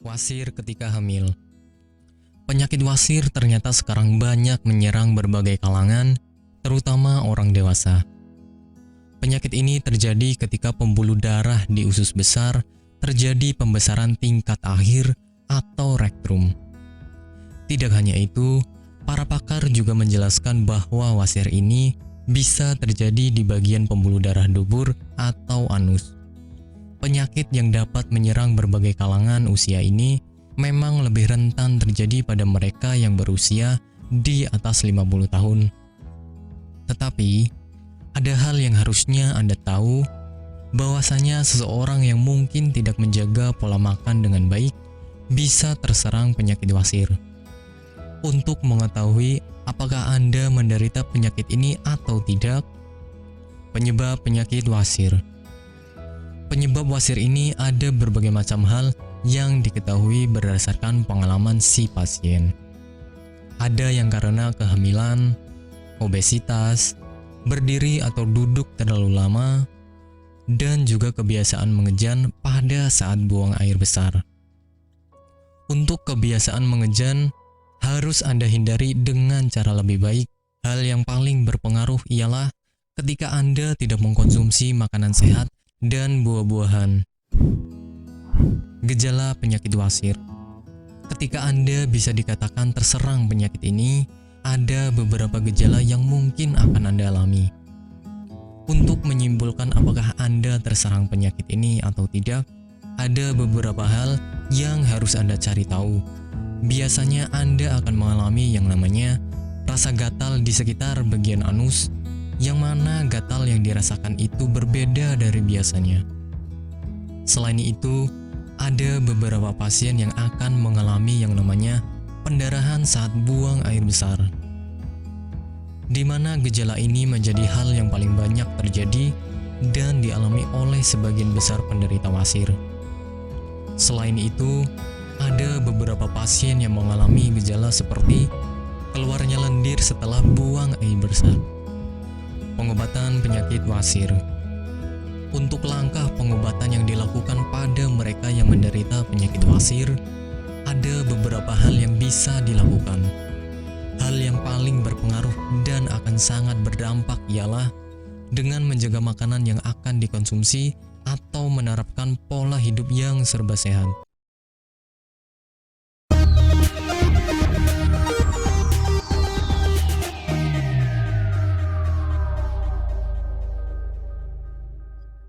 Wasir ketika hamil. Penyakit wasir ternyata sekarang banyak menyerang berbagai kalangan, terutama orang dewasa. Penyakit ini terjadi ketika pembuluh darah di usus besar terjadi pembesaran tingkat akhir atau rektrum. Tidak hanya itu, para pakar juga menjelaskan bahwa wasir ini bisa terjadi di bagian pembuluh darah dubur atau anus. Penyakit yang dapat menyerang berbagai kalangan usia ini memang lebih rentan terjadi pada mereka yang berusia di atas 50 tahun. Tetapi, ada hal yang harusnya Anda tahu, bahwasanya seseorang yang mungkin tidak menjaga pola makan dengan baik bisa terserang penyakit wasir. Untuk mengetahui apakah Anda menderita penyakit ini atau tidak, penyebab penyakit wasir. Penyebab wasir ini ada berbagai macam hal yang diketahui berdasarkan pengalaman si pasien. Ada yang karena kehamilan, obesitas, berdiri atau duduk terlalu lama, dan juga kebiasaan mengejan pada saat buang air besar. Untuk kebiasaan mengejan, harus Anda hindari dengan cara lebih baik. Hal yang paling berpengaruh ialah ketika Anda tidak mengkonsumsi makanan sehat dan buah-buahan. Gejala penyakit wasir. Ketika Anda bisa dikatakan terserang penyakit ini, ada beberapa gejala yang mungkin akan Anda alami. Untuk menyimpulkan apakah Anda terserang penyakit ini atau tidak, ada beberapa hal yang harus Anda cari tahu. Biasanya Anda akan mengalami yang namanya rasa gatal di sekitar bagian anus, yang mana gatal yang dirasakan itu berbeda dari biasanya. Selain itu, ada beberapa pasien yang akan mengalami yang namanya pendarahan saat buang air besar, di mana gejala ini menjadi hal yang paling banyak terjadi dan dialami oleh sebagian besar penderita wasir. Selain itu, ada beberapa pasien yang mengalami gejala seperti keluarnya lendir setelah buang air besar. Pengobatan penyakit wasir. Untuk langkah pengobatan yang dilakukan pada mereka yang menderita penyakit wasir, ada beberapa hal yang bisa dilakukan. Hal yang paling berpengaruh dan akan sangat berdampak ialah dengan menjaga makanan yang akan dikonsumsi atau menerapkan pola hidup yang serba sehat.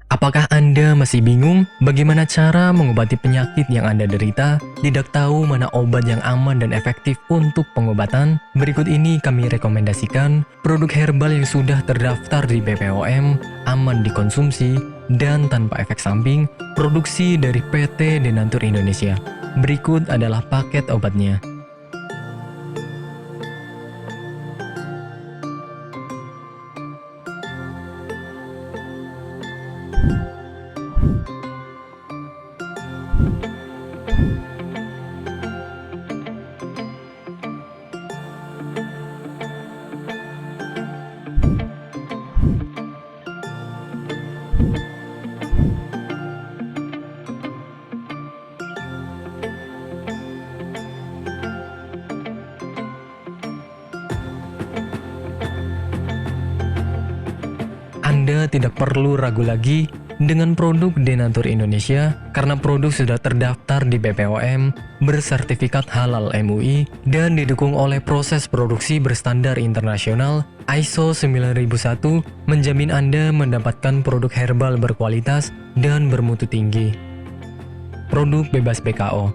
Apakah Anda masih bingung bagaimana cara mengobati penyakit yang Anda derita? Tidak tahu mana obat yang aman dan efektif untuk pengobatan? Berikut ini kami rekomendasikan produk herbal yang sudah terdaftar di BPOM, aman dikonsumsi, dan tanpa efek samping, produksi dari PT Denatur Indonesia. Berikut adalah paket obatnya. Anda tidak perlu ragu lagi dengan produk Denatur Indonesia karena produk sudah terdaftar di BPOM, bersertifikat halal MUI, dan didukung oleh proses produksi berstandar internasional ISO 9001, menjamin Anda mendapatkan produk herbal berkualitas dan bermutu tinggi. Produk bebas BKO.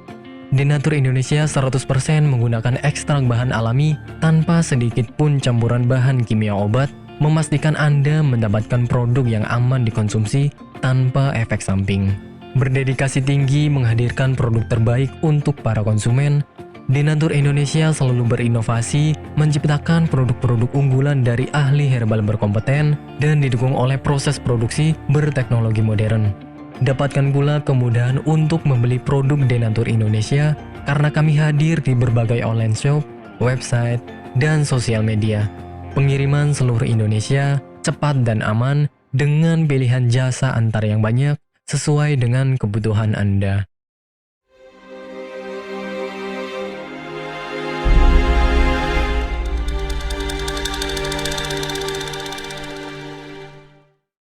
Denatur Indonesia 100% menggunakan ekstrak bahan alami tanpa sedikit pun campuran bahan kimia obat, memastikan Anda mendapatkan produk yang aman dikonsumsi tanpa efek samping. Berdedikasi tinggi menghadirkan produk terbaik untuk para konsumen, Denatur Indonesia selalu berinovasi menciptakan produk-produk unggulan dari ahli herbal berkompeten dan didukung oleh proses produksi berteknologi modern. Dapatkan pula kemudahan untuk membeli produk Denatur Indonesia karena kami hadir di berbagai online shop, website, dan sosial media. Pengiriman seluruh Indonesia, cepat dan aman, dengan pilihan jasa antar yang banyak, sesuai dengan kebutuhan Anda.